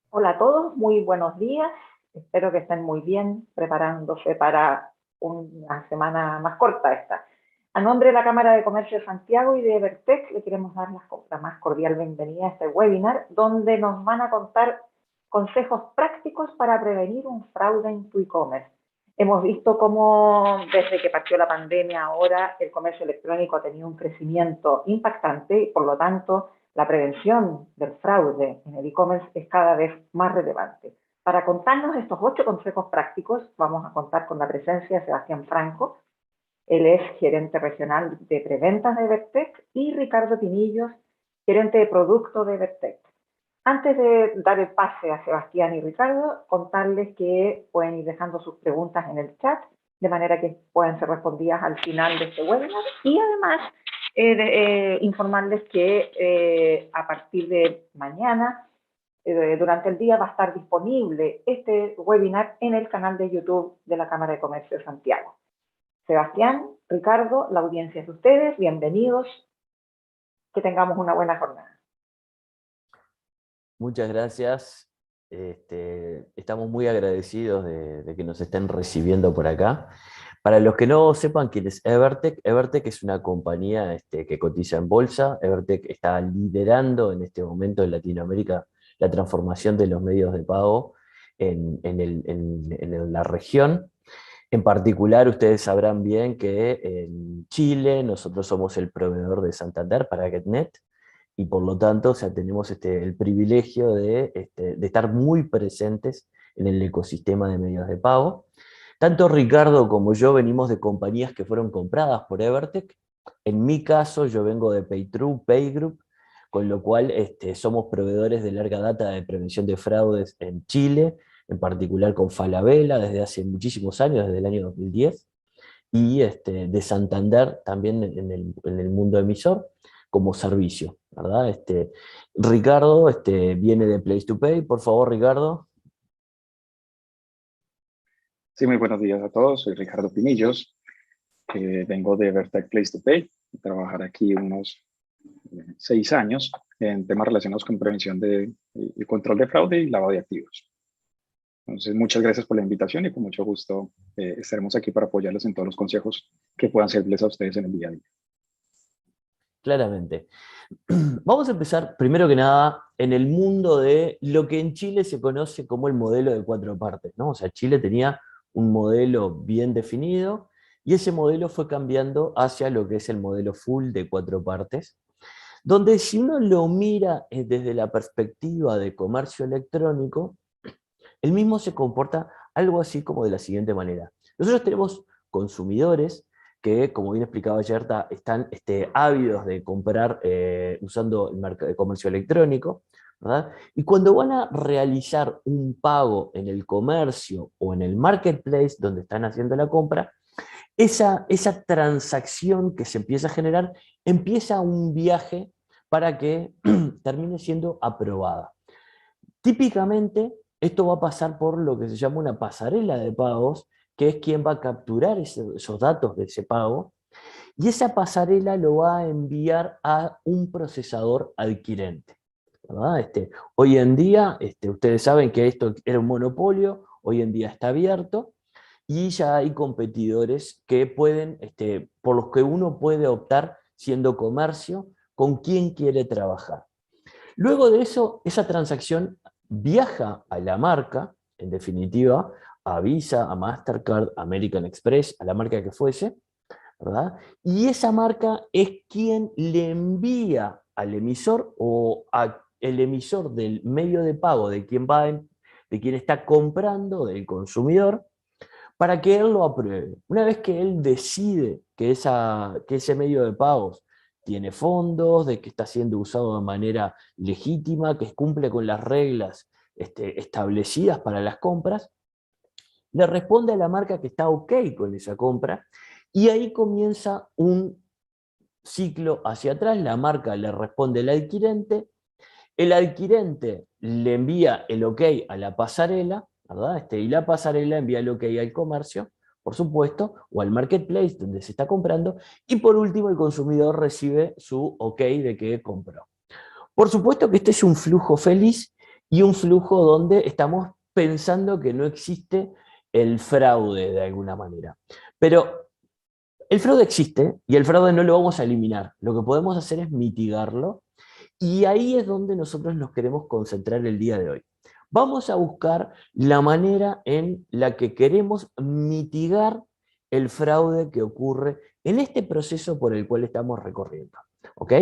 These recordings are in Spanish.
Hola a todos, muy buenos días. Espero que estén muy bien, preparándose para una semana más corta esta. A nombre de la Cámara de Comercio de Santiago y de Evertec, le queremos dar la más cordial bienvenida a este webinar, donde nos van a contar consejos prácticos para prevenir un fraude en tu e-commerce. Hemos visto cómo desde que partió la pandemia ahora el comercio electrónico ha tenido un crecimiento impactante y por lo tanto la prevención del fraude en el e-commerce es cada vez más relevante. Para contarnos estos 8 consejos prácticos, vamos a contar con la presencia de Sebastián Franco. Él es gerente regional de preventas de Evertec y Ricardo Pinillos, gerente de producto de Evertec. Antes de dar el pase a Sebastián y Ricardo, contarles que pueden ir dejando sus preguntas en el chat, de manera que puedan ser respondidas al final de este webinar. Y además, informarles que a partir de mañana, durante el día, va a estar disponible este webinar en el canal de YouTube de la Cámara de Comercio de Santiago. Sebastián, Ricardo, la audiencia es de ustedes, bienvenidos, que tengamos una buena jornada. Muchas gracias. Estamos muy agradecidos de que nos estén recibiendo por acá. Para los que no sepan quién es Evertec, Evertec es una compañía que cotiza en bolsa. Evertec está liderando en este momento en Latinoamérica la transformación de los medios de pago en la región. En particular, ustedes sabrán bien que en Chile nosotros somos el proveedor de Santander para GetNet, y por lo tanto, o sea, tenemos el privilegio de estar muy presentes en el ecosistema de medios de pago. Tanto Ricardo como yo venimos de compañías que fueron compradas por Evertec. En mi caso, yo vengo de PayTrue, PayGroup, con lo cual somos proveedores de larga data de prevención de fraudes en Chile, en particular con Falabella desde hace muchísimos años, desde el año 2010, y de Santander también en el mundo emisor como servicio, ¿verdad? Ricardo viene de Place to Pay. Por favor, Ricardo. Sí, muy buenos días a todos. Soy Ricardo Pinillos. Vengo de Evertec Place to Pay. Trabajar aquí unos 6 años en temas relacionados con prevención y control de fraude y lavado de activos. Entonces, muchas gracias por la invitación y con mucho gusto estaremos aquí para apoyarles en todos los consejos que puedan servirles a ustedes en el día a día. Claramente. Vamos a empezar, primero que nada, en el mundo de lo que en Chile se conoce como el modelo de 4 partes, ¿no? O sea, Chile tenía un modelo bien definido y ese modelo fue cambiando hacia lo que es el modelo full de 4 partes, donde si uno lo mira desde la perspectiva de comercio electrónico, el mismo se comporta algo así como de la siguiente manera. Nosotros tenemos consumidores que, como bien explicaba Yerta, están ávidos de comprar usando el comercio electrónico, ¿verdad? Y cuando van a realizar un pago en el comercio o en el marketplace donde están haciendo la compra, esa transacción que se empieza a generar empieza un viaje para que termine siendo aprobada. Típicamente, esto va a pasar por lo que se llama una pasarela de pagos, que es quien va a capturar esos datos de ese pago, y esa pasarela lo va a enviar a un procesador adquirente, ¿verdad? Hoy en día, ustedes saben que esto era un monopolio, hoy en día está abierto, y ya hay competidores que pueden, por los que uno puede optar siendo comercio, con quién quiere trabajar. Luego de eso, esa transacción viaja a la marca, en definitiva, a Visa, a Mastercard, a American Express, a la marca que fuese, ¿verdad? Y esa marca es quien le envía al emisor o al emisor del medio de pago de quien está comprando, del consumidor, para que él lo apruebe. Una vez que él decide que ese medio de pagos tiene fondos, de que está siendo usado de manera legítima, que cumple con las reglas establecidas para las compras, le responde a la marca que está ok con esa compra, y ahí comienza un ciclo hacia atrás. La marca le responde al adquirente, el adquirente le envía el ok a la pasarela, ¿verdad? Y la pasarela envía el ok al comercio, por supuesto, o al marketplace donde se está comprando, y por último el consumidor recibe su ok de que compró. Por supuesto que este es un flujo feliz y un flujo donde estamos pensando que no existe el fraude de alguna manera. Pero el fraude existe y el fraude no lo vamos a eliminar. Lo que podemos hacer es mitigarlo y ahí es donde nosotros nos queremos concentrar el día de hoy. Vamos a buscar la manera en la que queremos mitigar el fraude que ocurre en este proceso por el cual estamos recorriendo. ¿Ok?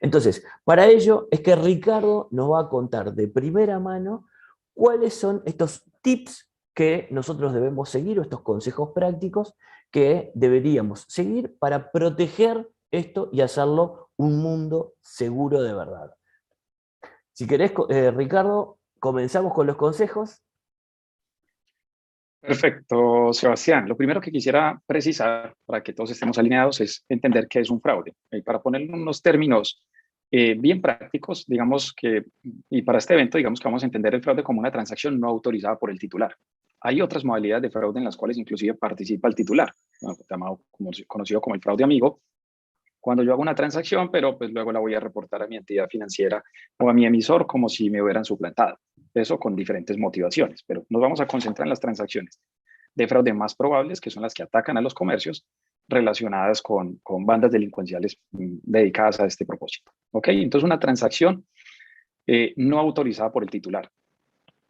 Entonces, para ello es que Ricardo nos va a contar de primera mano cuáles son estos tips que nosotros debemos seguir, o estos consejos prácticos que deberíamos seguir para proteger esto y hacerlo un mundo seguro de verdad. Si querés, Ricardo, comenzamos con los consejos. Perfecto, Sebastián. Lo primero que quisiera precisar para que todos estemos alineados es entender qué es un fraude. Y para poner unos términos bien prácticos, digamos que, y para este evento, digamos que vamos a entender el fraude como una transacción no autorizada por el titular. Hay otras modalidades de fraude en las cuales inclusive participa el titular, conocido como el fraude amigo, cuando yo hago una transacción, pero pues luego la voy a reportar a mi entidad financiera o a mi emisor como si me hubieran suplantado. Eso con diferentes motivaciones, pero nos vamos a concentrar en las transacciones de fraude más probables, que son las que atacan a los comercios relacionadas con bandas delincuenciales dedicadas a este propósito. ¿Ok? Entonces, una transacción no autorizada por el titular,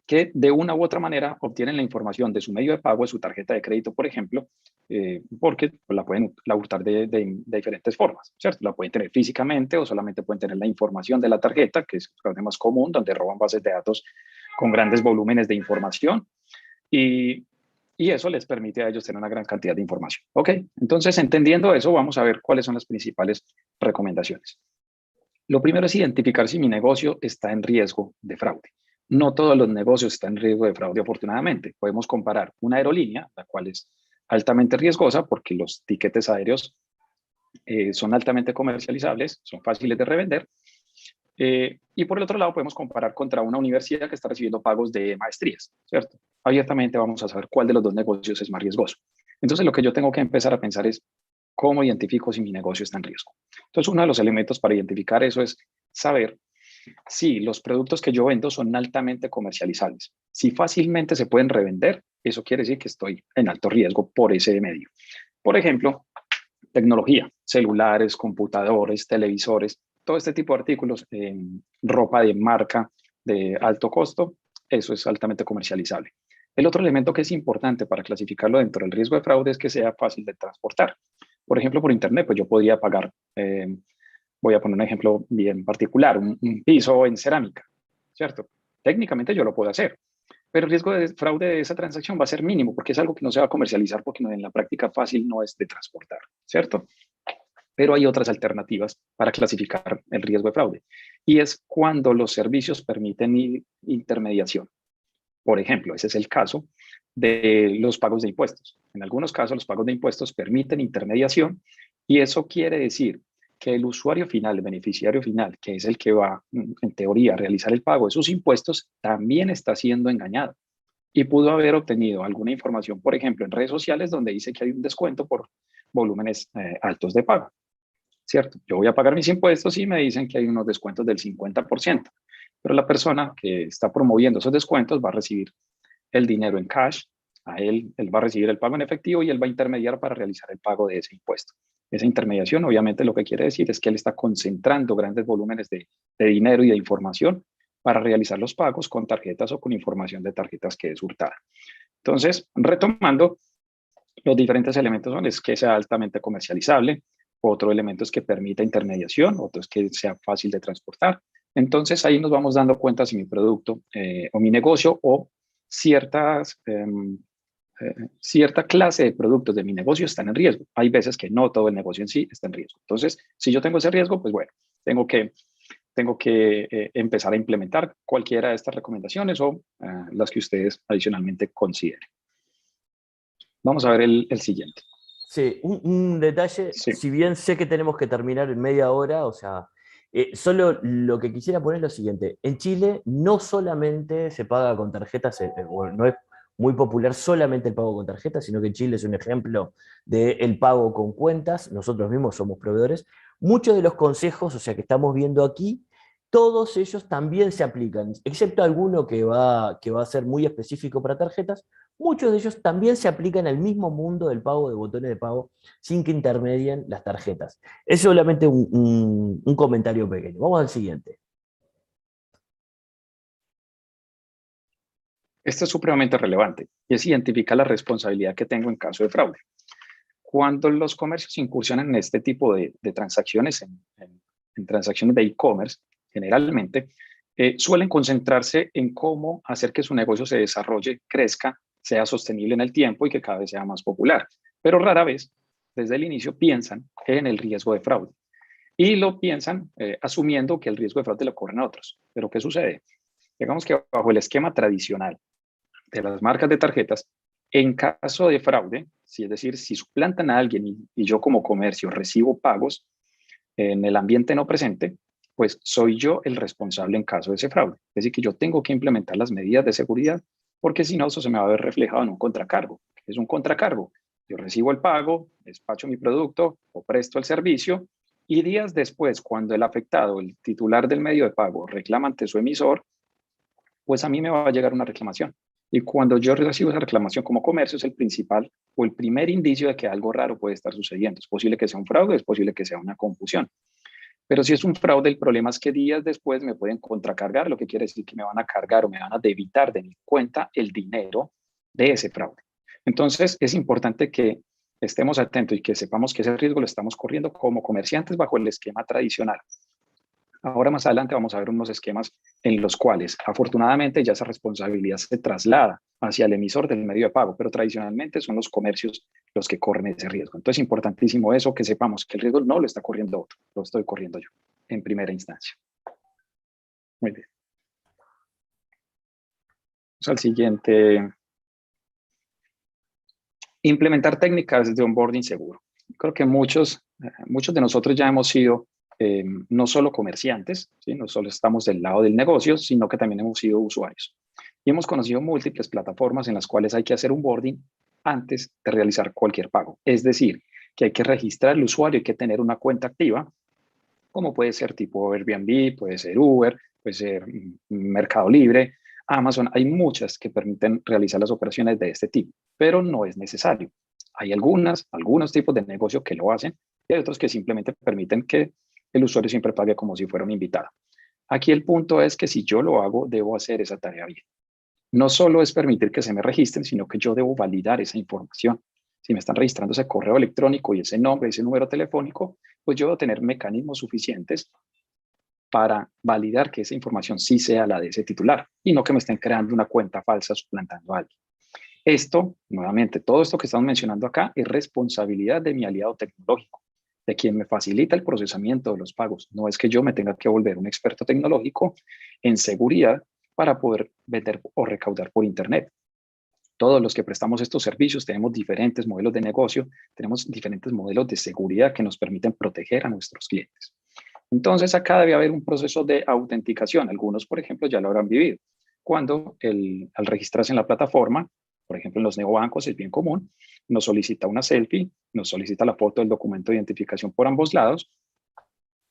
que de una u otra manera obtienen la información de su medio de pago, de su tarjeta de crédito, por ejemplo, porque la pueden hurtar de diferentes formas, ¿cierto? La pueden tener físicamente o solamente pueden tener la información de la tarjeta, que es el fraude más común, donde roban bases de datos con grandes volúmenes de información y eso les permite a ellos tener una gran cantidad de información. ¿Ok? Entonces, entendiendo eso, vamos a ver cuáles son las principales recomendaciones. Lo primero es identificar si mi negocio está en riesgo de fraude. No todos los negocios están en riesgo de fraude, afortunadamente. Podemos comparar una aerolínea, la cual es altamente riesgosa porque los tiquetes aéreos son altamente comercializables, son fáciles de revender. Y por el otro lado, podemos comparar contra una universidad que está recibiendo pagos de maestrías, ¿cierto? Abiertamente vamos a saber cuál de los dos negocios es más riesgoso. Entonces, lo que yo tengo que empezar a pensar es cómo identifico si mi negocio está en riesgo. Entonces, uno de los elementos para identificar eso es saber si los productos que yo vendo son altamente comercializables. Si fácilmente se pueden revender, eso quiere decir que estoy en alto riesgo por ese medio. Por ejemplo, tecnología, celulares, computadores, televisores, todo este tipo de artículos, ropa de marca de alto costo, eso es altamente comercializable. El otro elemento que es importante para clasificarlo dentro del riesgo de fraude es que sea fácil de transportar. Por ejemplo, por internet, pues yo podría pagar, voy a poner un ejemplo bien particular, un piso en cerámica, ¿cierto? Técnicamente yo lo puedo hacer, pero el riesgo de fraude de esa transacción va a ser mínimo porque es algo que no se va a comercializar porque en la práctica fácil no es de transportar, ¿cierto? Pero hay otras alternativas para clasificar el riesgo de fraude y es cuando los servicios permiten intermediación. Por ejemplo, ese es el caso de los pagos de impuestos. En algunos casos, los pagos de impuestos permiten intermediación y eso quiere decir que el usuario final, el beneficiario final, que es el que va, en teoría, a realizar el pago de sus impuestos, también está siendo engañado y pudo haber obtenido alguna información, por ejemplo, en redes sociales donde dice que hay un descuento por volúmenes altos de pago, ¿cierto? Yo voy a pagar mis impuestos y me dicen que hay unos descuentos del 50%, pero la persona que está promoviendo esos descuentos va a recibir el dinero en cash, a él va a recibir el pago en efectivo y él va a intermediar para realizar el pago de ese impuesto. Esa intermediación obviamente lo que quiere decir es que él está concentrando grandes volúmenes de dinero y de información para realizar los pagos con tarjetas o con información de tarjetas que es hurtada. Entonces, retomando, los diferentes elementos son es que sea altamente comercializable, otro elemento es que permita intermediación, otro es que sea fácil de transportar. Entonces ahí nos vamos dando cuenta si mi producto o mi negocio o cierta clase de productos de mi negocio están en riesgo. Hay veces que no todo el negocio en sí está en riesgo. Entonces, si yo tengo ese riesgo, pues bueno, tengo que empezar a implementar cualquiera de estas recomendaciones o las que ustedes adicionalmente consideren. Vamos a ver el siguiente. Sí, un detalle, Sí. si bien sé que tenemos que terminar en media hora, o sea, solo lo que quisiera poner es lo siguiente. En Chile no solamente se paga con tarjetas, bueno, no es muy popular solamente el pago con tarjetas, sino que Chile es un ejemplo del pago con cuentas. Nosotros mismos somos proveedores. Muchos de los consejos, o sea, que estamos viendo aquí, todos ellos también se aplican, excepto alguno que va a ser muy específico para tarjetas. Muchos de ellos también se aplican al mismo mundo del pago, de botones de pago, sin que intermedien las tarjetas. Es solamente un comentario pequeño. Vamos al siguiente. Esto es supremamente relevante y es identificar la responsabilidad que tengo en caso de fraude. Cuando los comercios incursionan en este tipo de transacciones, en transacciones de e-commerce, generalmente suelen concentrarse en cómo hacer que su negocio se desarrolle, crezca, sea sostenible en el tiempo y que cada vez sea más popular. Pero rara vez, desde el inicio, piensan en el riesgo de fraude. Y lo piensan asumiendo que el riesgo de fraude lo corren otros. Pero ¿qué sucede? Digamos que bajo el esquema tradicional de las marcas de tarjetas, en caso de fraude, es decir, si suplantan a alguien y yo como comercio recibo pagos en el ambiente no presente, pues soy yo el responsable en caso de ese fraude. Es decir, que yo tengo que implementar las medidas de seguridad, porque si no, eso se me va a ver reflejado en un contracargo. ¿Qué es un contracargo? Yo recibo el pago, despacho mi producto o presto el servicio, y días después, cuando el afectado, el titular del medio de pago, reclama ante su emisor, pues a mí me va a llegar una reclamación. Y cuando yo recibo esa reclamación como comercio, es el principal o el primer indicio de que algo raro puede estar sucediendo. Es posible que sea un fraude, es posible que sea una confusión. Pero si es un fraude, el problema es que días después me pueden contracargar, lo que quiere decir que me van a cargar o me van a debitar de mi cuenta el dinero de ese fraude. Entonces, es importante que estemos atentos y que sepamos que ese riesgo lo estamos corriendo como comerciantes bajo el esquema tradicional. Ahora más adelante vamos a ver unos esquemas en los cuales afortunadamente ya esa responsabilidad se traslada hacia el emisor del medio de pago, pero tradicionalmente son los comercios los que corren ese riesgo. Entonces es importantísimo eso, que sepamos que el riesgo no lo está corriendo otro, lo estoy corriendo yo en primera instancia. Muy bien. Vamos al siguiente. Implementar técnicas de onboarding seguro. Creo que muchos de nosotros ya hemos sido no solo comerciantes, ¿sí? No solo estamos del lado del negocio, sino que también hemos sido usuarios. Y hemos conocido múltiples plataformas en las cuales hay que hacer onboarding antes de realizar cualquier pago. Es decir, que hay que registrar el usuario, hay que tener una cuenta activa, como puede ser tipo Airbnb, puede ser Uber, puede ser Mercado Libre, Amazon. Hay muchas que permiten realizar las operaciones de este tipo, pero no es necesario. Hay algunos tipos de negocio que lo hacen y hay otros que simplemente permiten que el usuario siempre pague como si fuera un invitado. Aquí el punto es que si yo lo hago, debo hacer esa tarea bien. No solo es permitir que se me registren, sino que yo debo validar esa información. Si me están registrando ese correo electrónico y ese nombre, ese número telefónico, pues yo debo tener mecanismos suficientes para validar que esa información sí sea la de ese titular y no que me estén creando una cuenta falsa suplantando a alguien. Esto, nuevamente, todo esto que estamos mencionando acá es responsabilidad de mi aliado tecnológico, de quien me facilita el procesamiento de los pagos. No es que yo me tenga que volver un experto tecnológico en seguridad para poder vender o recaudar por Internet. Todos los que prestamos estos servicios tenemos diferentes modelos de negocio, tenemos diferentes modelos de seguridad que nos permiten proteger a nuestros clientes. Entonces, acá debe haber un proceso de autenticación. Algunos, por ejemplo, ya lo habrán vivido. Cuando al registrarse en la plataforma, por ejemplo, en los neobancos es bien común, nos solicita una selfie, nos solicita la foto del documento de identificación por ambos lados,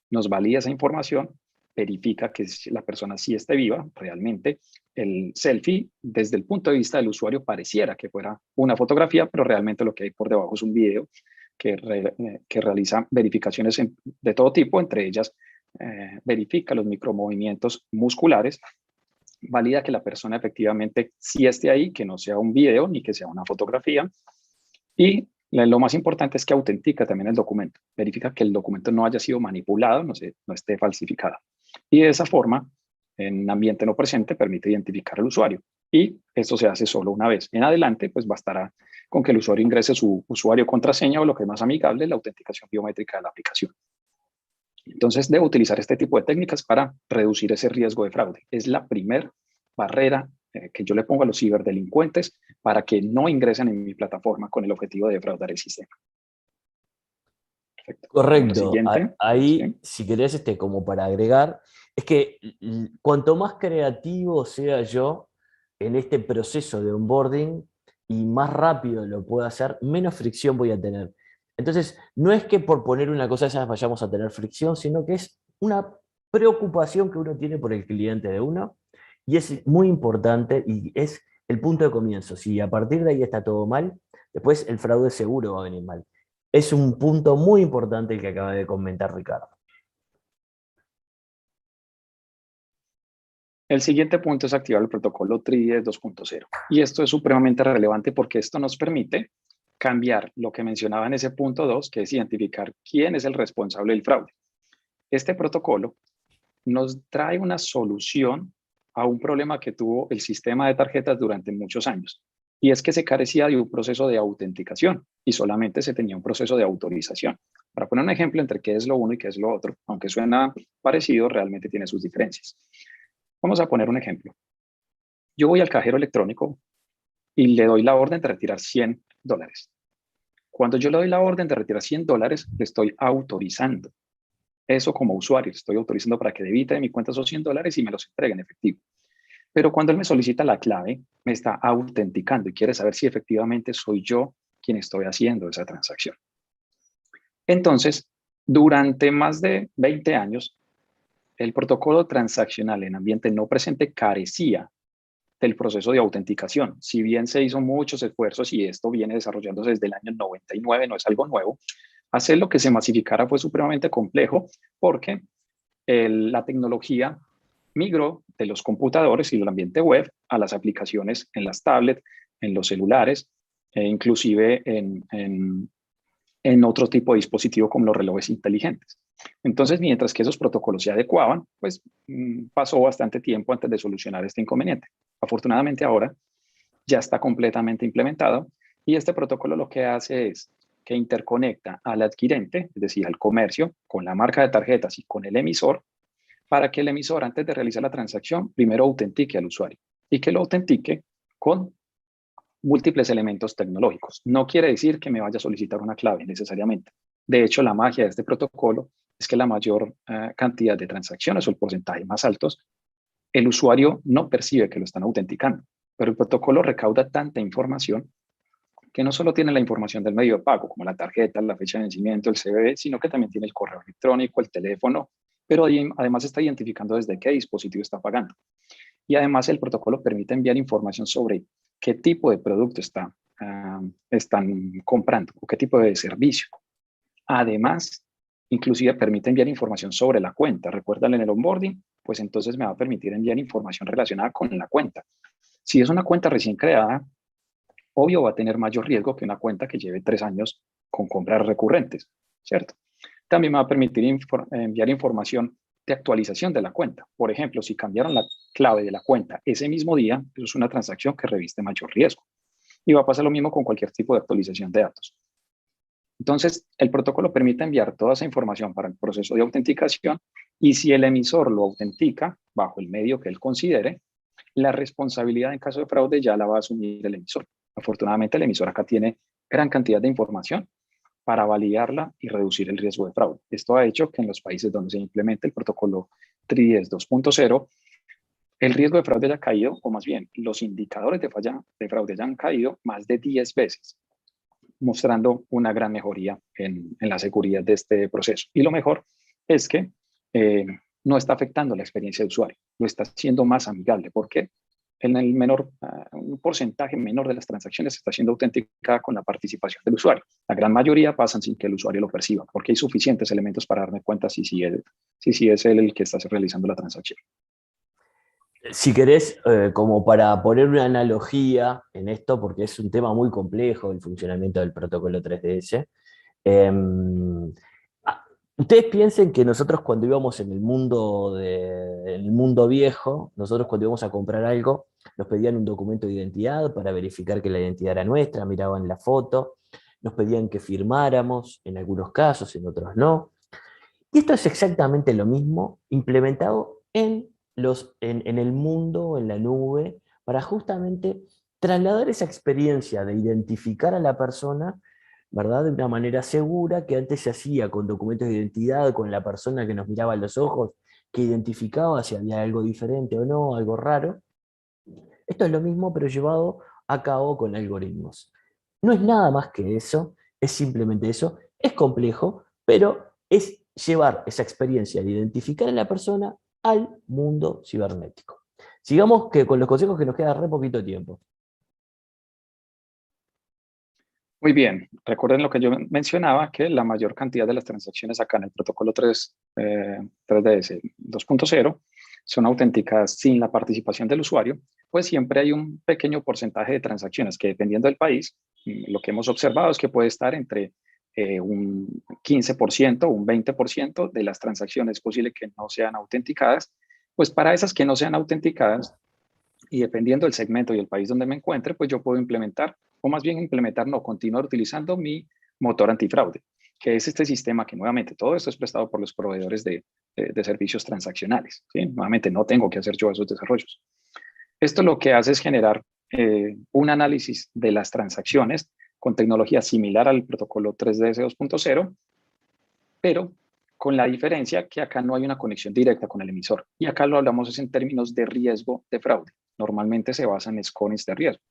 nos valida esa información, verifica que la persona sí esté viva realmente. El selfie, desde el punto de vista del usuario, pareciera que fuera una fotografía, pero realmente lo que hay por debajo es un video que realiza verificaciones de todo tipo, entre ellas verifica los micromovimientos musculares, valida que la persona efectivamente sí esté ahí, que no sea un video ni que sea una fotografía, y lo más importante es que autentica también el documento, verifica que el documento no haya sido manipulado, no esté falsificado. Y de esa forma, en ambiente no presente, permite identificar al usuario. Y esto se hace solo una vez. En adelante, pues bastará con que el usuario ingrese su usuario, contraseña o lo que es más amigable, la autenticación biométrica de la aplicación. Entonces, debo utilizar este tipo de técnicas para reducir ese riesgo de fraude. Es la primera barrera que yo le pongo a los ciberdelincuentes para que no ingresen en mi plataforma con el objetivo de defraudar el sistema. Perfecto. Correcto. Ahí, ¿sí? si querés, como para agregar, es que cuanto más creativo sea yo en este proceso de onboarding y más rápido lo pueda hacer, menos fricción voy a tener. Entonces, no es que por poner una cosa de esas vayamos a tener fricción, sino que es una preocupación que uno tiene por el cliente de uno, y es muy importante y es el punto de comienzo. Si a partir de ahí está todo mal, después el fraude seguro va a venir mal. Es un punto muy importante el que acaba de comentar Ricardo. El siguiente punto es activar el protocolo TRIDES 2.0. Y esto es supremamente relevante porque esto nos permite cambiar lo que mencionaba en ese punto 2, que es identificar quién es el responsable del fraude. Este protocolo nos trae una solución a un problema que tuvo el sistema de tarjetas durante muchos años. Y es que se carecía de un proceso de autenticación y solamente se tenía un proceso de autorización. Para poner un ejemplo entre qué es lo uno y qué es lo otro, aunque suena parecido, realmente tiene sus diferencias. Vamos a poner un ejemplo. Yo voy al cajero electrónico y le doy la orden de retirar $100. Cuando yo le doy la orden de retirar $100, le estoy autorizando. Eso como usuario, estoy autorizando para que debite de mi cuenta esos $100 y me los entregue en efectivo. Pero cuando él me solicita la clave, me está autenticando y quiere saber si efectivamente soy yo quien estoy haciendo esa transacción. Entonces, durante más de 20 años, el protocolo transaccional en ambiente no presente carecía del proceso de autenticación. Si bien se hizo muchos esfuerzos y esto viene desarrollándose desde el año 99, no es algo nuevo, hacerlo que se masificara fue supremamente complejo porque la tecnología migró de los computadores y del ambiente web a las aplicaciones en las tablets, en los celulares, e inclusive en otro tipo de dispositivo como los relojes inteligentes. Entonces, mientras que esos protocolos se adecuaban, pues pasó bastante tiempo antes de solucionar este inconveniente. Afortunadamente ahora ya está completamente implementado y este protocolo lo que hace es que interconecta al adquirente, es decir, al comercio, con la marca de tarjetas y con el emisor, para que el emisor, antes de realizar la transacción, primero autentique al usuario y que lo autentique con múltiples elementos tecnológicos. No quiere decir que me vaya a solicitar una clave necesariamente. De hecho, la magia de este protocolo es que la mayor cantidad de transacciones o el porcentaje más altos, el usuario no percibe que lo están autenticando, pero el protocolo recauda tanta información que no solo tiene la información del medio de pago, como la tarjeta, la fecha de vencimiento, el CVV, sino que también tiene el correo electrónico, el teléfono, pero además está identificando desde qué dispositivo está pagando. Y además el protocolo permite enviar información sobre qué tipo de producto están comprando o qué tipo de servicio. Además, inclusive permite enviar información sobre la cuenta. Recuerdan en el onboarding, pues entonces me va a permitir enviar información relacionada con la cuenta. Si es una cuenta recién creada, obvio va a tener mayor riesgo que una cuenta que lleve 3 años con compras recurrentes, ¿cierto? También me va a permitir enviar información de actualización de la cuenta. Por ejemplo, si cambiaron la clave de la cuenta ese mismo día, eso es una transacción que reviste mayor riesgo. Y va a pasar lo mismo con cualquier tipo de actualización de datos. Entonces, el protocolo permite enviar toda esa información para el proceso de autenticación y si el emisor lo autentica bajo el medio que él considere, la responsabilidad en caso de fraude ya la va a asumir el emisor. Afortunadamente, el emisor acá tiene gran cantidad de información para validarla y reducir el riesgo de fraude. Esto ha hecho que en los países donde se implementa el protocolo TRIDES 2.0, el riesgo de fraude haya caído, o más bien, los indicadores de fraude ya han caído más de 10 veces, mostrando una gran mejoría en la seguridad de este proceso. Y lo mejor es que no está afectando la experiencia de usuario, lo está haciendo más amigable. ¿Por qué? En el un porcentaje menor de las transacciones está siendo autenticada con la participación del usuario. La gran mayoría pasan sin que el usuario lo perciba, porque hay suficientes elementos para darme cuenta si es él el que está realizando la transacción. Si querés, como para poner una analogía en esto, porque es un tema muy complejo el funcionamiento del protocolo 3DS, ustedes piensen que nosotros cuando íbamos en el mundo viejo, nosotros cuando íbamos a comprar algo, nos pedían un documento de identidad para verificar que la identidad era nuestra, miraban la foto, nos pedían que firmáramos, en algunos casos, en otros no. Y esto es exactamente lo mismo implementado en el mundo, en la nube, para justamente trasladar esa experiencia de identificar a la persona, ¿verdad? De una manera segura que antes se hacía con documentos de identidad, con la persona que nos miraba a los ojos, que identificaba si había algo diferente o no, algo raro. Esto es lo mismo, pero llevado a cabo con algoritmos. No es nada más que eso, es simplemente eso. Es complejo, pero es llevar esa experiencia de identificar a la persona al mundo cibernético. Sigamos que con los consejos que nos queda re poquito tiempo. Muy bien, recuerden lo que yo mencionaba, que la mayor cantidad de las transacciones acá en el protocolo 3DS 2.0 son autenticadas sin la participación del usuario, pues siempre hay un pequeño porcentaje de transacciones que, dependiendo del país, lo que hemos observado es que puede estar entre un 15% o un 20% de las transacciones. Es posible que no sean autenticadas. Pues para esas que no sean autenticadas, y dependiendo del segmento y el país donde me encuentre, pues yo puedo implementar, o más bien implementar, no, continuar utilizando mi motor antifraude, que es este sistema que, nuevamente, todo esto es prestado por los proveedores de servicios transaccionales, ¿sí? Nuevamente, no tengo que hacer yo esos desarrollos. Esto lo que hace es generar un análisis de las transacciones con tecnología similar al protocolo 3DS 2.0, pero con la diferencia que acá no hay una conexión directa con el emisor. Y acá lo hablamos en términos de riesgo de fraude. Normalmente se basan en scorings de riesgo.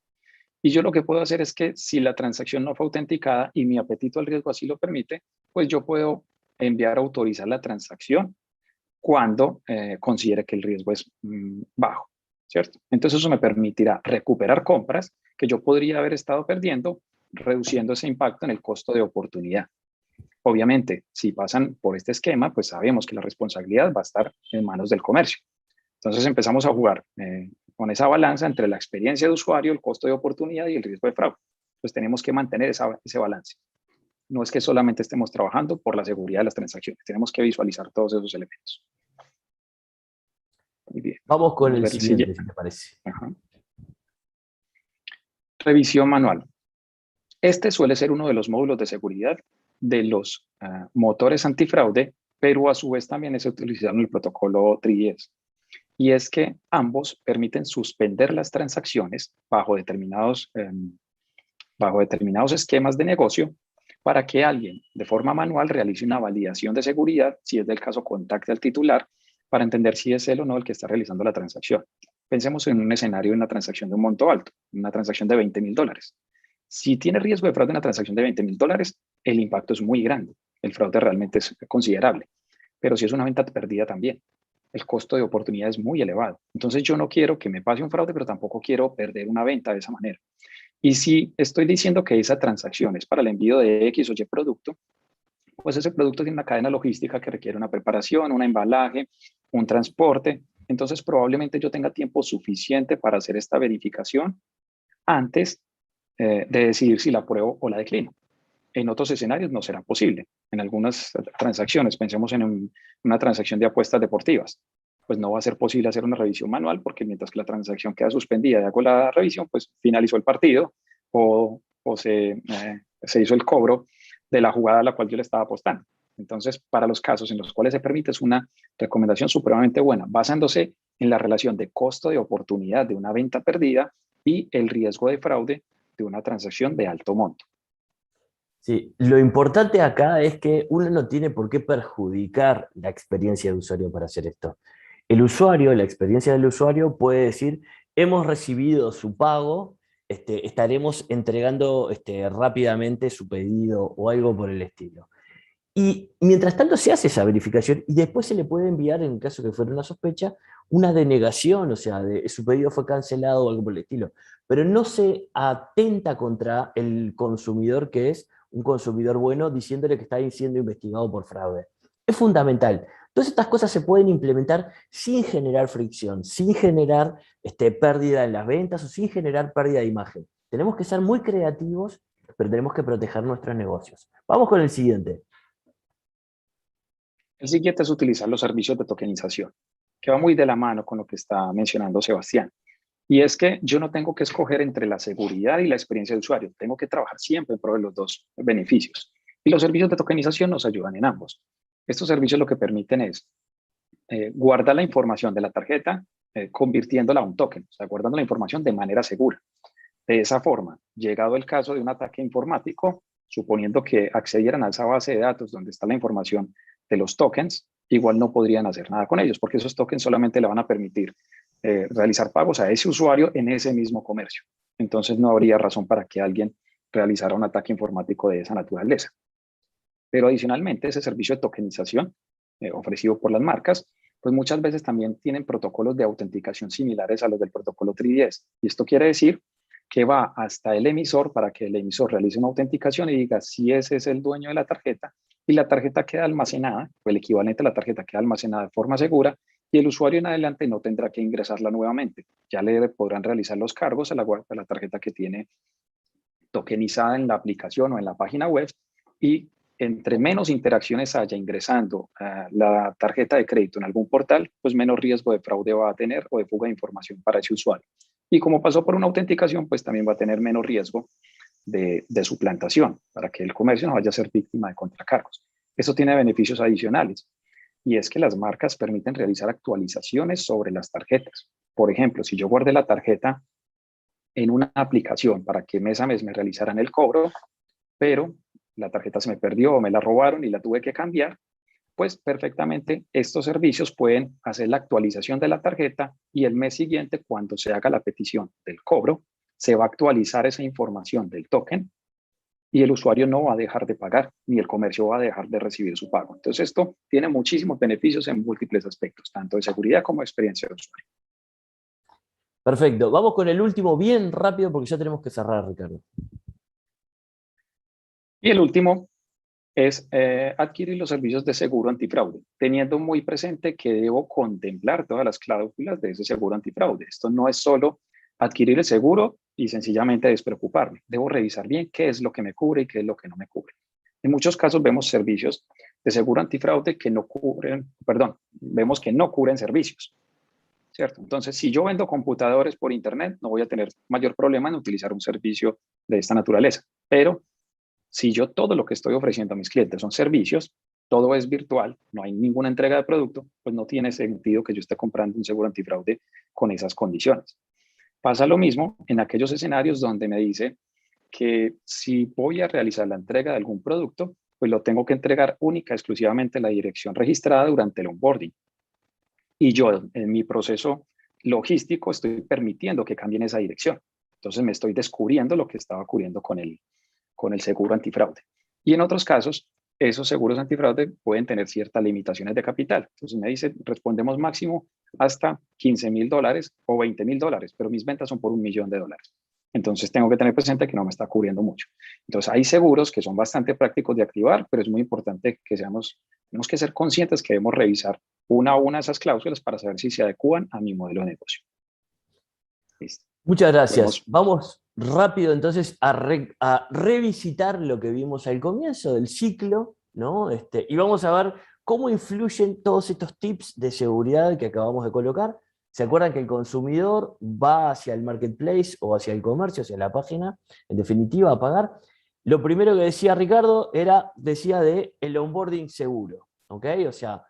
Y yo lo que puedo hacer es que si la transacción no fue autenticada y mi apetito al riesgo así lo permite, pues yo puedo enviar a autorizar la transacción cuando considere que el riesgo es bajo, ¿cierto? Entonces eso me permitirá recuperar compras que yo podría haber estado perdiendo, reduciendo ese impacto en el costo de oportunidad. Obviamente, si pasan por este esquema, pues sabemos que la responsabilidad va a estar en manos del comercio. Entonces empezamos a jugar con esa balanza entre la experiencia de usuario, el costo de oportunidad y el riesgo de fraude. Pues tenemos que mantener ese balance. No es que solamente estemos trabajando por la seguridad de las transacciones, tenemos que visualizar todos esos elementos. Muy bien. Vamos con el siguiente, si te parece. Ajá. Revisión manual. Este suele ser uno de los módulos de seguridad de los motores antifraude, pero a su vez también es utilizado en el protocolo 3DS. Y es que ambos permiten suspender las transacciones bajo determinados esquemas de negocio para que alguien de forma manual realice una validación de seguridad, si es del caso contacte al titular, para entender si es él o no el que está realizando la transacción. Pensemos en un escenario de una transacción de un monto alto, una transacción de $20,000. Si tiene riesgo de fraude en una transacción de $20,000, el impacto es muy grande. El fraude realmente es considerable. Pero si es una venta perdida también, el costo de oportunidad es muy elevado. Entonces yo no quiero que me pase un fraude, pero tampoco quiero perder una venta de esa manera. Y si estoy diciendo que esa transacción es para el envío de X o Y producto, pues ese producto tiene una cadena logística que requiere una preparación, un embalaje, un transporte. Entonces probablemente yo tenga tiempo suficiente para hacer esta verificación antes de decidir si la apruebo o la declino. En otros escenarios no será posible. En algunas transacciones, pensemos en una transacción de apuestas deportivas, pues no va a ser posible hacer una revisión manual porque mientras que la transacción queda suspendida y hago la revisión, pues finalizó el partido o se hizo el cobro de la jugada a la cual yo le estaba apostando. Entonces, para los casos en los cuales se permite, es una recomendación supremamente buena, basándose en la relación de costo de oportunidad de una venta perdida y el riesgo de fraude de una transacción de alto monto. Sí, lo importante acá es que uno no tiene por qué perjudicar la experiencia de usuario para hacer esto. El usuario, la experiencia del usuario puede decir, hemos recibido su pago, estaremos entregando rápidamente su pedido o algo por el estilo. Y mientras tanto se hace esa verificación y después se le puede enviar, en caso que fuera una sospecha, una denegación, o sea, su pedido fue cancelado o algo por el estilo. Pero no se atenta contra el consumidor, que es un consumidor bueno, diciéndole que está siendo investigado por fraude. Es fundamental. Todas estas cosas se pueden implementar sin generar fricción, sin generar pérdida en las ventas o sin generar pérdida de imagen. Tenemos que ser muy creativos, pero tenemos que proteger nuestros negocios. Vamos con el siguiente. El siguiente es utilizar los servicios de tokenización, que va muy de la mano con lo que está mencionando Sebastián. Y es que yo no tengo que escoger entre la seguridad y la experiencia de usuario. Tengo que trabajar siempre en pro de los dos beneficios. Y los servicios de tokenización nos ayudan en ambos. Estos servicios lo que permiten es guardar la información de la tarjeta convirtiéndola a un token, o sea, guardando la información de manera segura. De esa forma, llegado el caso de un ataque informático, suponiendo que accedieran a esa base de datos donde está la información de los tokens, igual no podrían hacer nada con ellos, porque esos tokens solamente le van a permitir realizar pagos a ese usuario en ese mismo comercio. Entonces no habría razón para que alguien realizara un ataque informático de esa naturaleza. Pero adicionalmente ese servicio de tokenización ofrecido por las marcas, pues muchas veces también tienen protocolos de autenticación similares a los del protocolo 3DS. Y esto quiere decir que va hasta el emisor para que el emisor realice una autenticación y diga si ese es el dueño de la tarjeta, y la tarjeta queda almacenada, o el equivalente a la tarjeta queda almacenada de forma segura, y el usuario en adelante no tendrá que ingresarla nuevamente. Ya le podrán realizar los cargos a la tarjeta que tiene tokenizada en la aplicación o en la página web, y entre menos interacciones haya ingresando la tarjeta de crédito en algún portal, pues menos riesgo de fraude va a tener o de fuga de información para ese usuario. Y como pasó por una autenticación, pues también va a tener menos riesgo de suplantación para que el comercio no vaya a ser víctima de contracargos. Eso tiene beneficios adicionales, y es que las marcas permiten realizar actualizaciones sobre las tarjetas. Por ejemplo, si yo guardé la tarjeta en una aplicación para que mes a mes me realizaran el cobro, pero la tarjeta se me perdió o me la robaron y la tuve que cambiar, pues perfectamente estos servicios pueden hacer la actualización de la tarjeta, y el mes siguiente, cuando se haga la petición del cobro, se va a actualizar esa información del token y el usuario no va a dejar de pagar, ni el comercio va a dejar de recibir su pago. Entonces esto tiene muchísimos beneficios en múltiples aspectos, tanto de seguridad como de experiencia de usuario. Perfecto. Vamos con el último bien rápido porque ya tenemos que cerrar, Ricardo. Y el último es adquirir los servicios de seguro antifraude, teniendo muy presente que debo contemplar todas las cláusulas de ese seguro antifraude. Esto no es solo adquirir el seguro y sencillamente despreocuparme. Debo revisar bien qué es lo que me cubre y qué es lo que no me cubre. En muchos casos vemos servicios de seguro antifraude que no cubren, perdón, vemos que no cubren servicios, ¿cierto? Entonces, si yo vendo computadores por internet, no voy a tener mayor problema en utilizar un servicio de esta naturaleza. Pero si yo todo lo que estoy ofreciendo a mis clientes son servicios, todo es virtual, no hay ninguna entrega de producto, pues no tiene sentido que yo esté comprando un seguro antifraude con esas condiciones. Pasa lo mismo en aquellos escenarios donde me dice que si voy a realizar la entrega de algún producto, pues lo tengo que entregar única, exclusivamente la dirección registrada durante el onboarding. Y yo en mi proceso logístico estoy permitiendo que cambien esa dirección. Entonces me estoy descubriendo lo que estaba cubriendo con el seguro antifraude. Y en otros casos, esos seguros antifraude pueden tener ciertas limitaciones de capital. Entonces me dice, respondemos máximo hasta $15,000 o $20,000, pero mis ventas son por $1,000,000. Entonces tengo que tener presente que no me está cubriendo mucho. Entonces hay seguros que son bastante prácticos de activar, pero es muy importante que tenemos que ser conscientes que debemos revisar una a una esas cláusulas para saber si se adecúan a mi modelo de negocio. Listo. Muchas gracias. Podemos... Vamos rápido entonces a revisitar lo que vimos al comienzo del ciclo, ¿no? Y vamos a ver cómo influyen todos estos tips de seguridad que acabamos de colocar. ¿Se acuerdan que el consumidor va hacia el marketplace o hacia el comercio, hacia la página, en definitiva, a pagar? Lo primero que decía Ricardo decía de el onboarding seguro, ¿ok? O sea,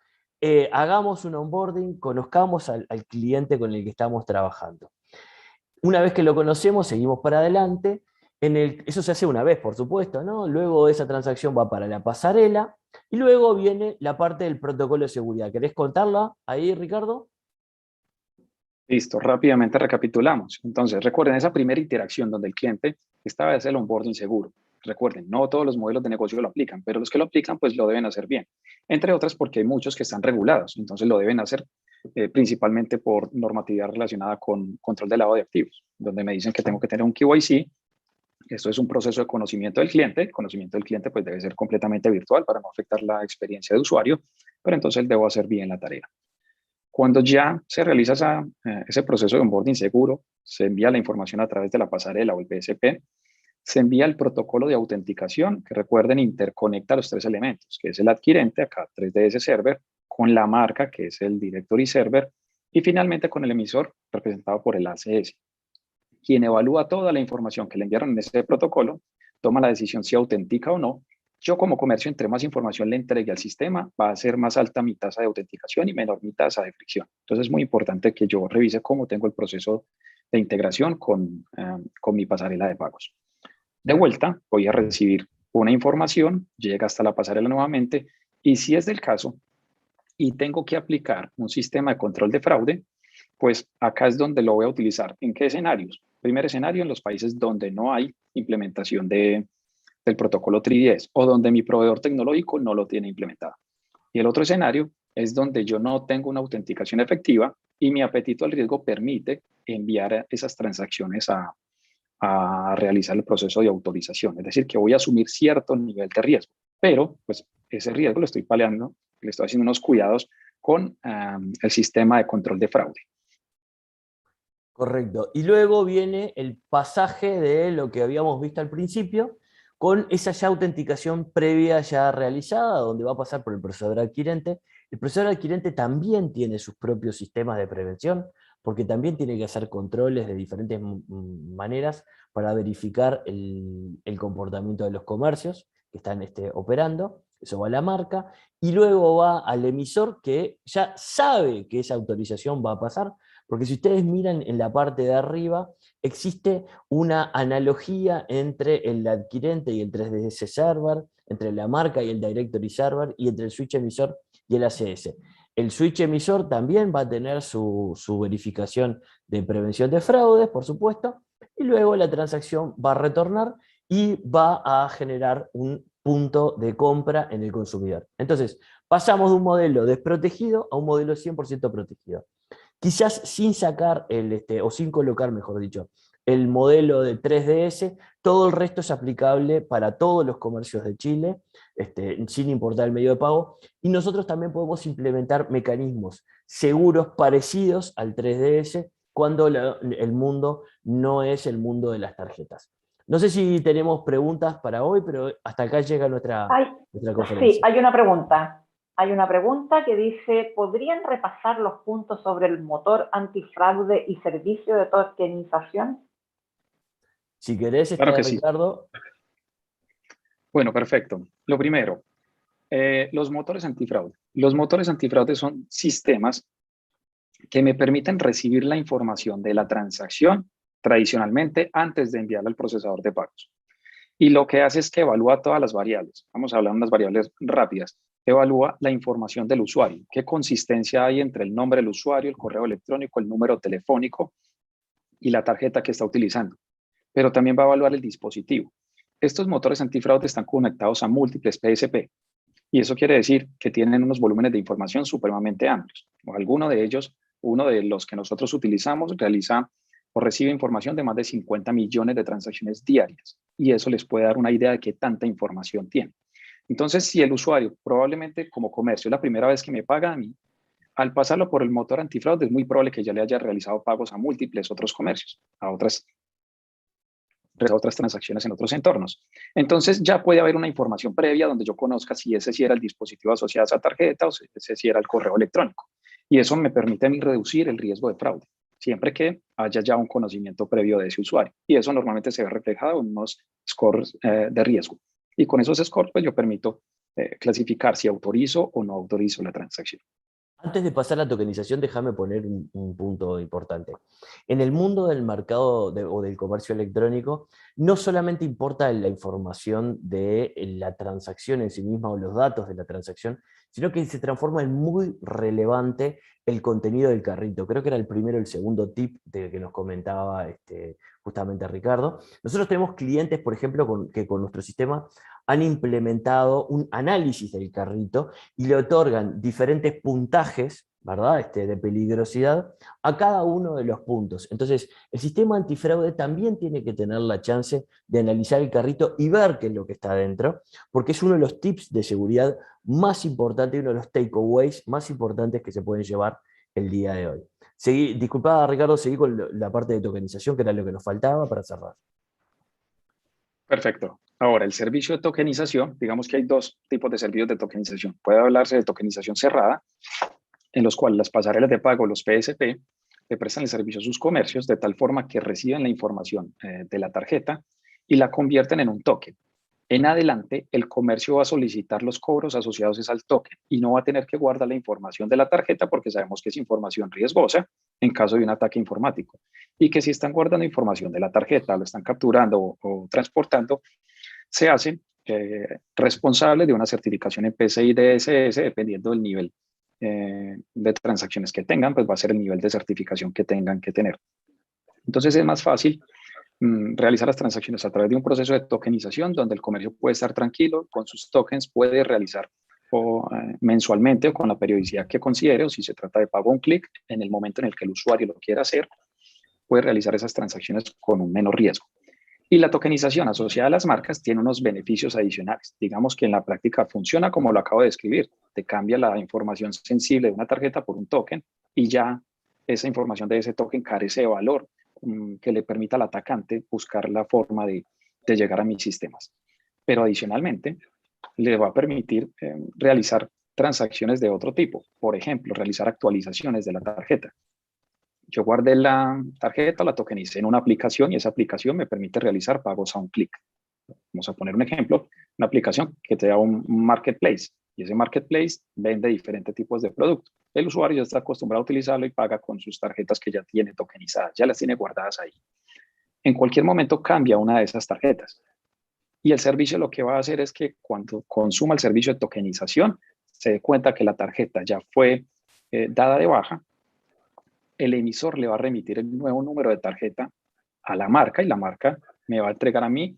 hagamos un onboarding, conozcamos al cliente con el que estamos trabajando. Una vez que lo conocemos, seguimos para adelante. Eso se hace una vez, por supuesto, ¿no? Luego esa transacción va para la pasarela y luego viene la parte del protocolo de seguridad. ¿Querés contarla ahí, Ricardo? Listo, rápidamente recapitulamos. Entonces, recuerden esa primera interacción donde el cliente estaba hacer el onboarding seguro. Recuerden, no todos los modelos de negocio lo aplican, pero los que lo aplican, pues lo deben hacer bien. Entre otras porque hay muchos que están regulados, entonces lo deben hacer principalmente por normatividad relacionada con control de lavado de activos, donde me dicen que tengo que tener un KYC. Esto es un proceso de conocimiento del cliente. El conocimiento del cliente pues debe ser completamente virtual para no afectar la experiencia de usuario, pero entonces debo hacer bien la tarea. Cuando ya se realiza ese proceso de onboarding seguro, se envía la información a través de la pasarela o el PSP, se envía el protocolo de autenticación, que recuerden interconecta los tres elementos, que es el adquirente, acá 3DS Server, con la marca, que es el Directory Server, y finalmente con el emisor, representado por el ACS. Quien evalúa toda la información que le enviaron en ese protocolo, toma la decisión si autentica o no. Yo como comercio, entre más información le entregue al sistema, va a ser más alta mi tasa de autenticación y menor mi tasa de fricción. Entonces es muy importante que yo revise cómo tengo el proceso de integración con mi pasarela de pagos. De vuelta, voy a recibir una información, llega hasta la pasarela nuevamente, y si es del caso y tengo que aplicar un sistema de control de fraude, pues acá es donde lo voy a utilizar. ¿En qué escenarios? Primer escenario, en los países donde no hay implementación de del protocolo 3DS o donde mi proveedor tecnológico no lo tiene implementado. Y el otro escenario es donde yo no tengo una autenticación efectiva y mi apetito al riesgo permite enviar esas transacciones a realizar el proceso de autorización. Es decir, que voy a asumir cierto nivel de riesgo, pero pues ese riesgo lo estoy paliando, le estoy haciendo unos cuidados con el sistema de control de fraude. Correcto. Y luego viene el pasaje de lo que habíamos visto al principio, con esa ya autenticación previa ya realizada, donde va a pasar por el procesador adquirente. El procesador adquirente también tiene sus propios sistemas de prevención, porque también tiene que hacer controles de diferentes maneras para verificar el comportamiento de los comercios que están operando. Eso va a la marca, y luego va al emisor que ya sabe que esa autorización va a pasar, porque si ustedes miran en la parte de arriba, existe una analogía entre el adquirente y el 3DS Server, entre la marca y el Directory Server, y entre el switch emisor y el ACS. El switch emisor también va a tener su verificación de prevención de fraudes, por supuesto, y luego la transacción va a retornar y va a generar un punto de compra en el consumidor. Entonces, pasamos de un modelo desprotegido a un modelo 100% protegido. Quizás sin sacar, o sin colocar, mejor dicho, el modelo de 3DS, todo el resto es aplicable para todos los comercios de Chile, sin importar el medio de pago, y nosotros también podemos implementar mecanismos seguros parecidos al 3DS cuando el mundo no es el mundo de las tarjetas. No sé si tenemos preguntas para hoy, pero hasta acá llega nuestra conferencia. Sí, hay una pregunta. Hay una pregunta que dice, ¿podrían repasar los puntos sobre el motor antifraude y servicio de tokenización? Si querés, Claro que sí. Ricardo. Bueno, perfecto. Lo primero, los motores antifraude. Los motores antifraude son sistemas que me permiten recibir la información de la transacción tradicionalmente antes de enviarla al procesador de pagos. Y lo que hace es que evalúa todas las variables. Vamos a hablar de unas variables rápidas. Evalúa la información del usuario. ¿Qué consistencia hay entre el nombre del usuario, el correo electrónico, el número telefónico y la tarjeta que está utilizando? Pero también va a evaluar el dispositivo. Estos motores antifraude están conectados a múltiples PSP. Y eso quiere decir que tienen unos volúmenes de información supremamente amplios. O alguno de ellos, uno de los que nosotros utilizamos, realiza o recibe información de más de 50 millones de transacciones diarias. Y eso les puede dar una idea de qué tanta información tiene. Entonces, si el usuario, probablemente como comercio, es la primera vez que me paga a mí, al pasarlo por el motor antifraude, es muy probable que ya le haya realizado pagos a múltiples otros comercios, a otras transacciones en otros entornos. Entonces, ya puede haber una información previa donde yo conozca si ese sí era el dispositivo asociado a esa tarjeta o si ese sí era el correo electrónico. Y eso me permite a mí reducir el riesgo de fraude, siempre que haya ya un conocimiento previo de ese usuario. Y eso normalmente se ve reflejado en unos scores de riesgo. Y con esos scores, pues yo permito clasificar si autorizo o no autorizo la transacción. Antes de pasar a la tokenización, déjame poner un punto importante. En el mundo del mercado o del comercio electrónico, no solamente importa la información de la transacción en sí misma o los datos de la transacción, sino que se transforma en muy relevante el contenido del carrito. Creo que era el primero o el segundo tip que nos comentaba justamente Ricardo. Nosotros tenemos clientes, por ejemplo, que con nuestro sistema han implementado un análisis del carrito y le otorgan diferentes puntajes, ¿verdad? De peligrosidad a cada uno de los puntos. Entonces, el sistema antifraude también tiene que tener la chance de analizar el carrito y ver qué es lo que está dentro, porque es uno de los tips de seguridad más importantes, uno de los takeaways más importantes que se pueden llevar el día de hoy. Disculpa, Ricardo, seguí con la parte de tokenización, que era lo que nos faltaba para cerrar. Perfecto. Ahora, el servicio de tokenización, digamos que hay dos tipos de servicios de tokenización. Puede hablarse de tokenización cerrada, en los cuales las pasarelas de pago, los PSP, le prestan el servicio a sus comercios de tal forma que reciben la información de la tarjeta y la convierten en un token. En adelante, el comercio va a solicitar los cobros asociados al token y no va a tener que guardar la información de la tarjeta porque sabemos que es información riesgosa en caso de un ataque informático. Y que si están guardando información de la tarjeta, lo están capturando o transportando, se hacen responsables de una certificación en PCI DSS dependiendo del nivel de transacciones que tengan, pues va a ser el nivel de certificación que tengan que tener. Entonces es más fácil realizar las transacciones a través de un proceso de tokenización donde el comercio puede estar tranquilo con sus tokens, puede realizar mensualmente o con la periodicidad que considere, o si se trata de pago a un clic, en el momento en el que el usuario lo quiera hacer, puede realizar esas transacciones con un menor riesgo. Y la tokenización asociada a las marcas tiene unos beneficios adicionales. Digamos que en la práctica funciona como lo acabo de describir. Te cambia la información sensible de una tarjeta por un token y ya esa información de ese token carece de valor que le permita al atacante buscar la forma de llegar a mis sistemas. Pero adicionalmente, le va a permitir realizar transacciones de otro tipo. Por ejemplo, realizar actualizaciones de la tarjeta. Yo guardé la tarjeta, la tokenicé en una aplicación y esa aplicación me permite realizar pagos a un clic. Vamos a poner un ejemplo, una aplicación que te da un marketplace y ese marketplace vende diferentes tipos de productos. El usuario ya está acostumbrado a utilizarlo y paga con sus tarjetas que ya tiene tokenizadas, ya las tiene guardadas ahí. En cualquier momento cambia una de esas tarjetas y el servicio lo que va a hacer es que cuando consuma el servicio de tokenización se dé cuenta que la tarjeta ya fue dada de baja, el emisor le va a remitir el nuevo número de tarjeta a la marca y la marca me va a entregar a mí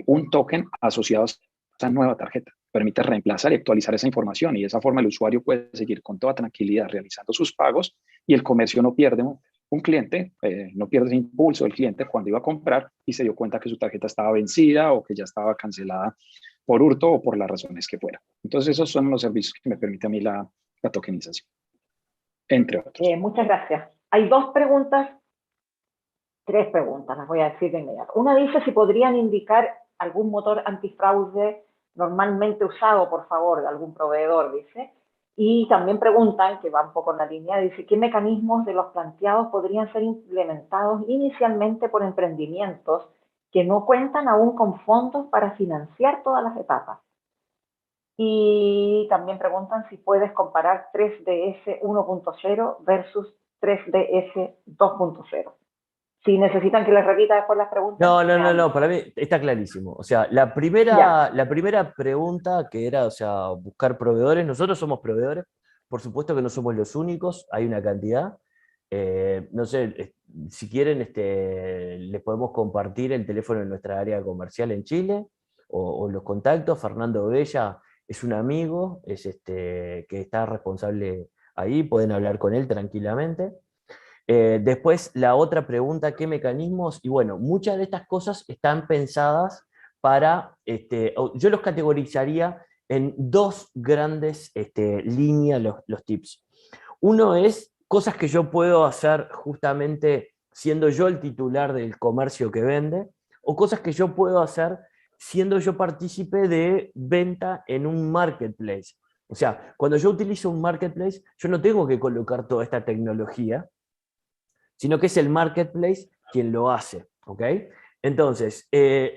un token asociado a esa nueva tarjeta. Permite reemplazar y actualizar esa información y de esa forma el usuario puede seguir con toda tranquilidad realizando sus pagos y el comercio no pierde un cliente, no pierde ese impulso del cliente cuando iba a comprar y se dio cuenta que su tarjeta estaba vencida o que ya estaba cancelada por hurto o por las razones que fuera. Entonces esos son los servicios que me permite a mí la tokenización, entre otros. Muchas gracias. Hay tres preguntas, las voy a decir de inmediato. Una dice si podrían indicar algún motor antifraude normalmente usado, por favor, de algún proveedor, dice. Y también preguntan, que va un poco en la línea, dice, ¿qué mecanismos de los planteados podrían ser implementados inicialmente por emprendimientos que no cuentan aún con fondos para financiar todas las etapas? Y también preguntan si puedes comparar 3DS 1.0 versus 3DS 2.0. Si necesitan que les repita después las preguntas. No, para mí está clarísimo. O sea, la primera pregunta que era, o sea, buscar proveedores, nosotros somos proveedores, por supuesto que no somos los únicos, hay una cantidad. No sé, si quieren, les podemos compartir el teléfono de nuestra área comercial en Chile, o los contactos. Fernando Bella es un amigo, que está responsable ahí, pueden hablar con él tranquilamente. Después, la otra pregunta, ¿qué mecanismos? Y bueno, muchas de estas cosas están pensadas para, yo los categorizaría en dos grandes líneas los tips. Uno es cosas que yo puedo hacer justamente siendo yo el titular del comercio que vende, o cosas que yo puedo hacer siendo yo partícipe de venta en un marketplace. O sea, cuando yo utilizo un marketplace, yo no tengo que colocar toda esta tecnología, sino que es el marketplace quien lo hace, ¿ok? Entonces,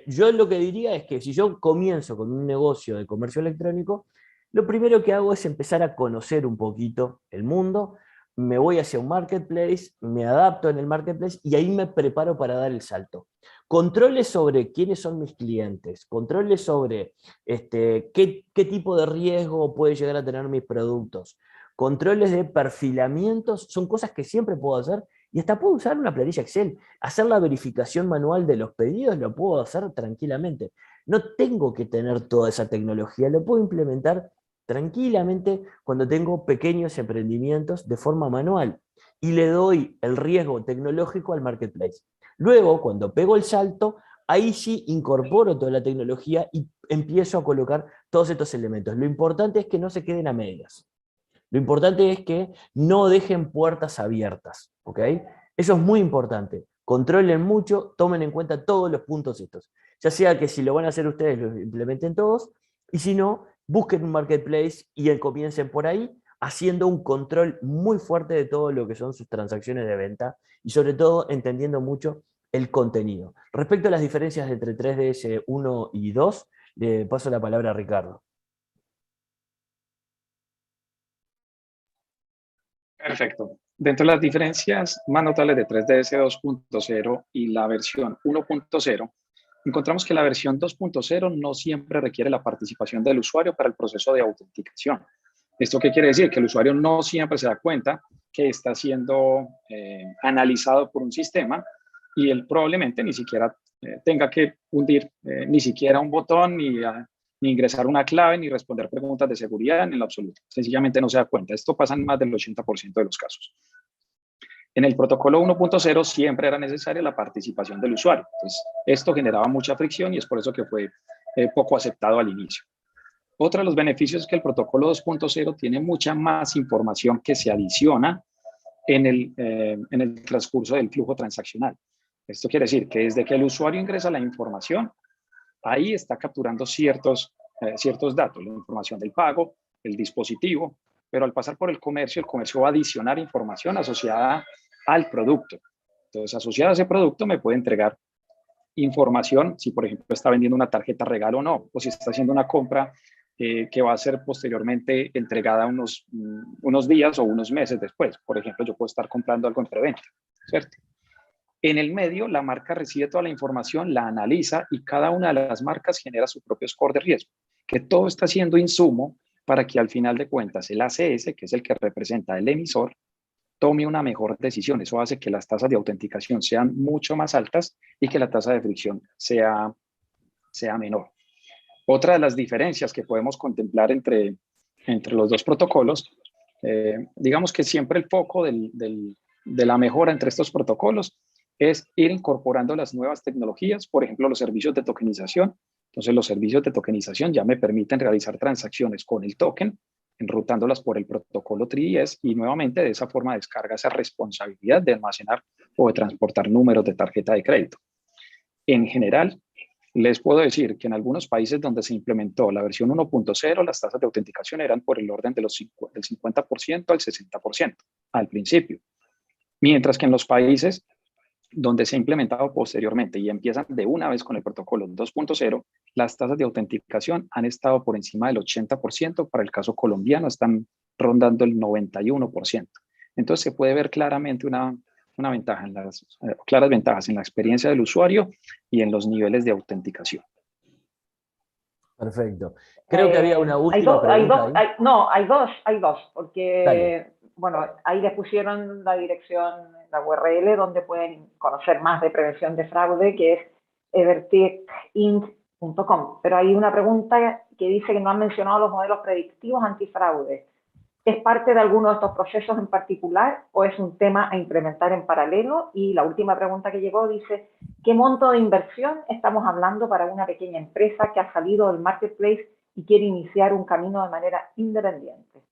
yo lo que diría es que si yo comienzo con un negocio de comercio electrónico, lo primero que hago es empezar a conocer un poquito el mundo, me voy hacia un marketplace, me adapto en el marketplace y ahí me preparo para dar el salto. Controles sobre quiénes son mis clientes, controles sobre qué tipo de riesgo puede llegar a tener mis productos, controles de perfilamientos, son cosas que siempre puedo hacer y hasta puedo usar una planilla Excel. Hacer la verificación manual de los pedidos lo puedo hacer tranquilamente. No tengo que tener toda esa tecnología, lo puedo implementar tranquilamente cuando tengo pequeños emprendimientos de forma manual y le doy el riesgo tecnológico al marketplace. Luego, cuando pego el salto, ahí sí incorporo toda la tecnología y empiezo a colocar todos estos elementos. Lo importante es que no se queden a medias. Lo importante es que no dejen puertas abiertas, ¿ok? Eso es muy importante. Controlen mucho, tomen en cuenta todos los puntos estos. Ya sea que si lo van a hacer ustedes, lo implementen todos, y si no, busquen un marketplace y comiencen por ahí, haciendo un control muy fuerte de todo lo que son sus transacciones de venta, y sobre todo entendiendo mucho el contenido. Respecto a las diferencias entre 3DS 1 y 2, le paso la palabra a Ricardo. Perfecto. Dentro de las diferencias más notables de 3DS 2.0 y la versión 1.0, encontramos que la versión 2.0 no siempre requiere la participación del usuario para el proceso de autenticación. ¿Esto qué quiere decir? Que el usuario no siempre se da cuenta que está siendo analizado por un sistema y él probablemente ni siquiera tenga que hundir ni siquiera un botón, ni ingresar una clave, ni responder preguntas de seguridad en lo absoluto. Sencillamente no se da cuenta. Esto pasa en más del 80% de los casos. En el protocolo 1.0 siempre era necesaria la participación del usuario. Entonces, esto generaba mucha fricción y es por eso que fue poco aceptado al inicio. Otro de los beneficios es que el protocolo 2.0 tiene mucha más información que se adiciona en el transcurso del flujo transaccional. Esto quiere decir que desde que el usuario ingresa la información, ahí está capturando ciertos datos, la información del pago, el dispositivo, pero al pasar por el comercio va a adicionar información asociada al producto. Entonces, asociada a ese producto me puede entregar información, si por ejemplo está vendiendo una tarjeta regalo o no, o si está haciendo una compra que va a ser posteriormente entregada unos días o unos meses después. Por ejemplo, yo puedo estar comprando algo en preventa, ¿cierto? En el medio, la marca recibe toda la información, la analiza y cada una de las marcas genera su propio score de riesgo, que todo está siendo insumo para que al final de cuentas el ACS, que es el que representa el emisor, tome una mejor decisión. Eso hace que las tasas de autenticación sean mucho más altas y que la tasa de fricción sea menor. Otra de las diferencias que podemos contemplar entre los dos protocolos, digamos que siempre el foco de la mejora entre estos protocolos es ir incorporando las nuevas tecnologías, por ejemplo, los servicios de tokenización. Entonces, los servicios de tokenización ya me permiten realizar transacciones con el token, enrutándolas por el protocolo 3DS y nuevamente de esa forma descarga esa responsabilidad de almacenar o de transportar números de tarjeta de crédito. En general, les puedo decir que en algunos países donde se implementó la versión 1.0, las tasas de autenticación eran por el orden del 50% al 60% al principio. Mientras que en los países donde se ha implementado posteriormente y empiezan de una vez con el protocolo 2.0, las tasas de autenticación han estado por encima del 80%, para el caso colombiano están rondando el 91%. Entonces se puede ver claramente una ventaja claras ventajas en la experiencia del usuario y en los niveles de autenticación. Perfecto. Creo que había una última pregunta. Hay dos, porque, dale. Bueno, ahí les pusieron la dirección, la URL, donde pueden conocer más de prevención de fraude, que es evertechinc.com. Pero hay una pregunta que dice que no han mencionado los modelos predictivos antifraude. ¿Es parte de alguno de estos procesos en particular o es un tema a implementar en paralelo? Y la última pregunta que llegó dice, ¿qué monto de inversión estamos hablando para una pequeña empresa que ha salido del marketplace y quiere iniciar un camino de manera independiente?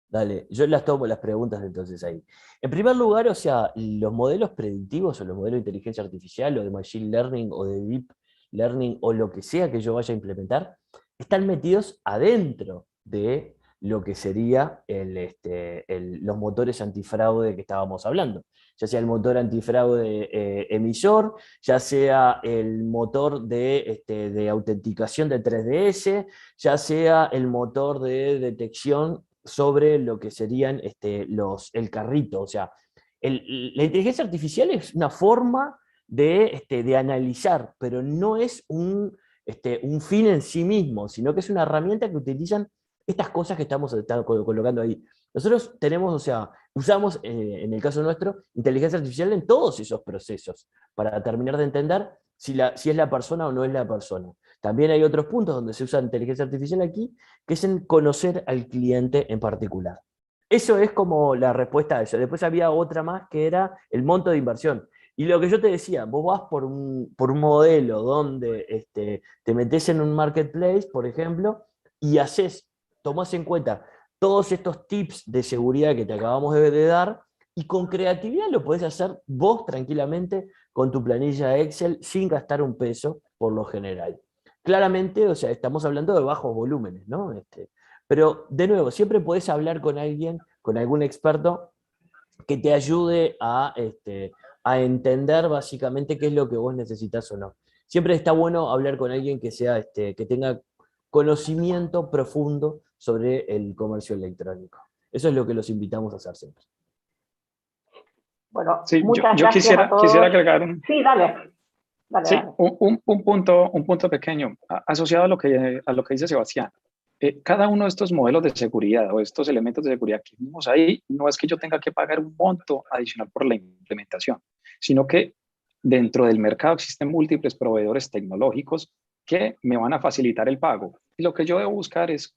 Dale, yo las tomo las preguntas entonces ahí. En primer lugar, o sea, los modelos predictivos o los modelos de inteligencia artificial o de machine learning o de deep learning o lo que sea que yo vaya a implementar, están metidos adentro de lo que sería los motores antifraude que estábamos hablando. Ya sea el motor antifraude emisor, ya sea el motor de autenticación de 3DS, ya sea el motor de detección sobre lo que serían el carrito. O sea, la inteligencia artificial es una forma de analizar, pero no es un fin en sí mismo, sino que es una herramienta que utilizan estas cosas que estamos colocando ahí. Nosotros tenemos, o sea, usamos, en el caso nuestro, inteligencia artificial en todos esos procesos para terminar de entender si es la persona o no es la persona. También hay otros puntos donde se usa inteligencia artificial aquí, que es en conocer al cliente en particular. Eso es como la respuesta a eso. Después había otra más que era el monto de inversión. Y lo que yo te decía, vos vas por un modelo donde te metés en un marketplace, por ejemplo, y tomás en cuenta todos estos tips de seguridad que te acabamos de dar, y con creatividad lo podés hacer vos tranquilamente con tu planilla Excel sin gastar un peso por lo general. Claramente, o sea, estamos hablando de bajos volúmenes, ¿no? Pero, de nuevo, siempre podés hablar con alguien, con algún experto, que te ayude a entender básicamente qué es lo que vos necesitas o no. Siempre está bueno hablar con alguien que que tenga conocimiento profundo sobre el comercio electrónico. Eso es lo que los invitamos a hacer siempre. Bueno, sí, muchas yo gracias a todos. quisiera agregar un... Sí, dale. Sí, dale. Un punto pequeño, asociado a lo que dice Sebastián. Cada uno de estos modelos de seguridad o estos elementos de seguridad que vimos ahí, no es que yo tenga que pagar un monto adicional por la implementación, sino que dentro del mercado existen múltiples proveedores tecnológicos que me van a facilitar el pago. Y lo que yo debo buscar es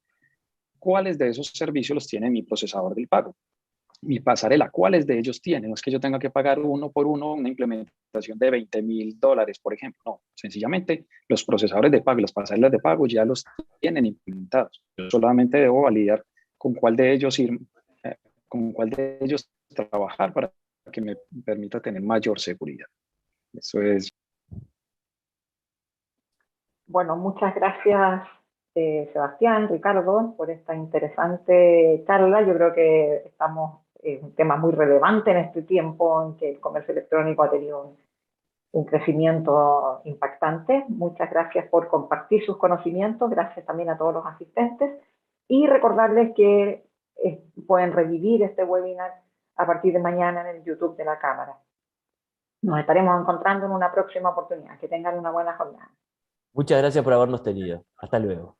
cuáles de esos servicios los tiene mi procesador del pago, mi pasarela, cuáles de ellos tienen. No es que yo tenga que pagar uno por uno una implementación de $20,000, por ejemplo. No, sencillamente los procesadores de pago y las pasarelas de pago ya los tienen implementados. Yo solamente debo validar con cuál de ellos ir, con cuál de ellos trabajar para que me permita tener mayor seguridad. Eso es. Bueno, muchas gracias, Sebastián, Ricardo, por esta interesante charla. Yo creo que estamos en un tema muy relevante en este tiempo en que el comercio electrónico ha tenido un crecimiento impactante. Muchas gracias por compartir sus conocimientos. Gracias también a todos los asistentes. Y recordarles que pueden revivir este webinar a partir de mañana en el YouTube de la Cámara. Nos estaremos encontrando en una próxima oportunidad. Que tengan una buena jornada. Muchas gracias por habernos tenido. Hasta luego.